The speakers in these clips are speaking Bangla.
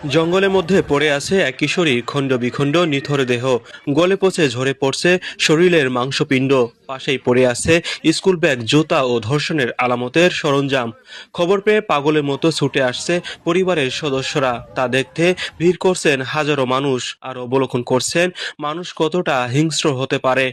জঙ্গলের মধ্যে পড়ে আছে এক কিশোরী খণ্ড বিখণ্ড নিথর দেহ। গলে পচে ঝরে পড়ছে শরীরের মাংসপিণ্ড। পাশেই পড়ে আছে স্কুল ব্যাগ, জুতা ও ধর্ষণের আলামতের সরঞ্জাম। খবর পেয়ে পাগলের মতো ছুটে আসছে পরিবারের সদস্যরা। তা দেখতে ভিড় করছেন হাজারো মানুষ, আর অবলোকন করছেন মানুষ কতটা হিংস্র হতে পারে।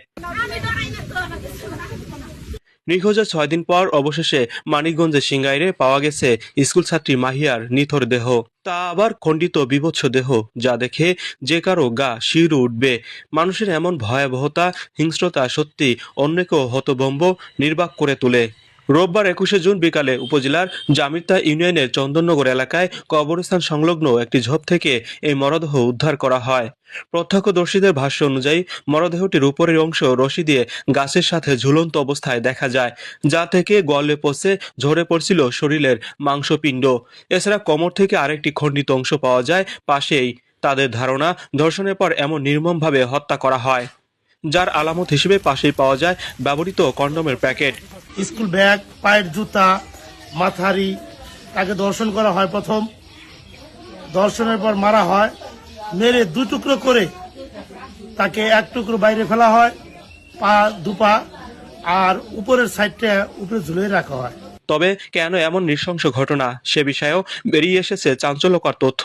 নিখোঁজের 6 দিন পর অবশেষে মানিকগঞ্জের সিংগাইরে পাওয়া গেছে স্কুল ছাত্রী মাহিয়ার নিথর দেহ। তা আবার খণ্ডিত বিভৎস দেহ, যা দেখে যে কারো গা শিউরে উঠবে। মানুষের এমন ভয়াবহতা, হিংস্রতা সত্যি অন্যকেও হতভম্ব, নির্বাক করে তোলে। রোববার 21শে জুন বিকালে উপজেলার জামিরতা ইউনিয়নের চন্দননগর এলাকায় কবরস্থান সংলগ্ন একটি ঝোপ থেকে এই মরদেহ উদ্ধার করা হয়। প্রত্যক্ষদর্শীদের ভাষ্য অনুযায়ী মরদেহটির উপরের অংশ রশি দিয়ে গাছের সাথে ঝুলন্ত অবস্থায় দেখা যায়, যা থেকে গলে পচে ঝরে পড়ছিল শরীরের মাংসপিণ্ড। এছাড়া কোমর থেকে আরেকটি খণ্ডিত অংশ পাওয়া যায় পাশেই। তাদের ধারণা, ধর্ষণের পর এমন নির্মমভাবে হত্যা করা হয়, যার আলামত হিসেবে পাশেই পাওয়া যায় ব্যবহৃত কন্ডোমের প্যাকেট। স্কুল ব্যাগ, পায়ের জুতা, মাথারি, তাকে দর্শন করা হয়। প্রথম দর্শনের পর মারা হয়, মেরে 2 টুকরো করে তাকে 1 টুকরো বাইরে ফেলা হয়, পা দুপা আর উপরের সাইডটা উপরে ঝুলিয়ে রাখা হয়। তবে কেন এমন নৃশংস ঘটনা, সে বিষয়েও বেরিয়ে এসেছে চাঞ্চল্যকর তথ্য।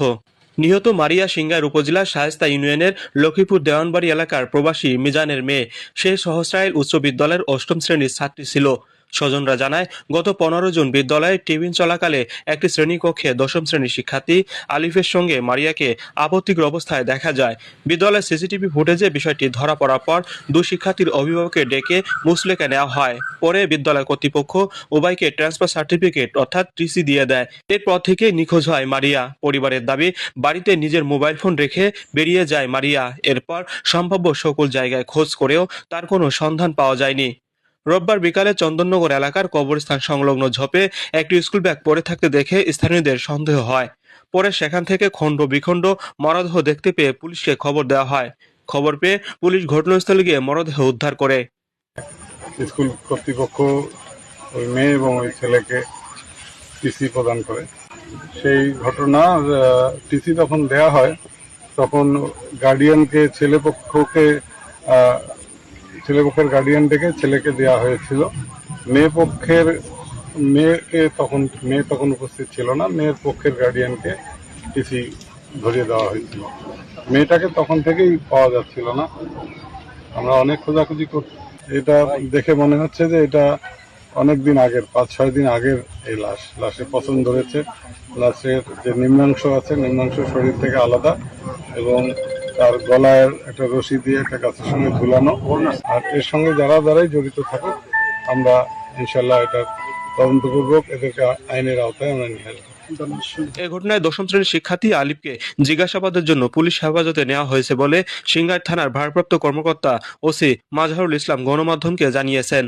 নিহত মারিয়া সিংগাইর উপজেলার শায়েস্তা ইউনিয়নের লক্ষ্মীপুর দেওয়ানবাড়ি এলাকার প্রবাসী মিজানের মেয়ে। সে সহস্রাইল উচ্চ বিদ্যালয়ের 8ম শ্রেণীর ছাত্রী ছিল। স্বজনরা জানায়, গত 15 জুন বিদ্যালয়ে টিফিন চলাকালে একটি শ্রেণীকক্ষে 10ম শ্রেণীর শিক্ষার্থী আলিফের সঙ্গে মারিয়াকে আপত্তিকর অবস্থায় দেখা যায়। বিদ্যালয়ের সিসিটিভি ফুটেজে বিষয়টি ধরা পড়ার পর 2 শিক্ষার্থীর অভিভাবককে ডেকে মুসলেকা নেওয়া হয়। পরে বিদ্যালয় কর্তৃপক্ষ উভয়কে ট্রান্সফার সার্টিফিকেট অর্থাৎ টিসি দিয়ে দেয়। এরপর থেকে নিখোঁজ হয় মারিয়া। পরিবারের দাবি, বাড়িতে নিজের মোবাইল ফোন রেখে বেরিয়ে যায় মারিয়া। এরপর সম্ভাব্য সকল জায়গায় খোঁজ করেও তার কোনো সন্ধান পাওয়া যায়নি। রোববার বিকালে চন্দননগর এলাকার কবরস্থান সংলগ্ন ঝোপে একটি স্কুল ব্যাগ পড়ে থাকতে দেখে স্থানীয়দের সন্দেহ হয়। পরে সেখান থেকে খণ্ড বিখণ্ড মরদেহ দেখতে পেয়ে পুলিশকে খবর দেওয়া হয়। খবর পেয়ে পুলিশ ঘটনাস্থলে গিয়ে মরদেহ উদ্ধার করে। স্কুল কর্তৃপক্ষ ওই মেয়ে এবং ওই ছেলেকে টিসি প্রদান করে। সেই ঘটনা, টিসি যখন দেয়া হয় তখন গার্ডিয়ানকে, ছেলেপক্ষের গার্ডিয়ান থেকে ছেলেকে দেওয়া হয়েছিল। মেয়ে তখন উপস্থিত ছিল না। মেয়ের পক্ষের গার্ডিয়ানকে টিসি ধরিয়ে দেওয়া হয়েছিল। মেয়েটাকে তখন থেকেই পাওয়া যাচ্ছিল না। আমরা অনেক খোঁজাখুঁজি করছি। এটা দেখে মনে হচ্ছে যে এটা অনেক দিন আগের, 5-6 দিন আগের এই লাশের পছন্দ ধরেছে। লাশের যে নিম্নাংশ আছে, নিম্নাংশ শরীর থেকে আলাদা এবং তার গলায় একটা রশি দিয়ে একটা গাছের সঙ্গে ঝুলানো। আর এর সঙ্গে যারাই জড়িত থাকে, আমরা ইনশাল্লাহ এটার তদন্তপূর্বক এদেরকে আইনের আওতায় আমরা নিয়ে আসবো। এ ঘটনায় 10ম শ্রেণীর শিক্ষার্থী আলিফকে জিজ্ঞাসাবাদের জন্য পুলিশ হেফাজতে নেওয়া হয়েছে বলে সিংগাইর থানার ভারপ্রাপ্ত কর্মকর্তা ওসি মাজহারুল ইসলাম গণমাধ্যমকে জানিয়েছেন।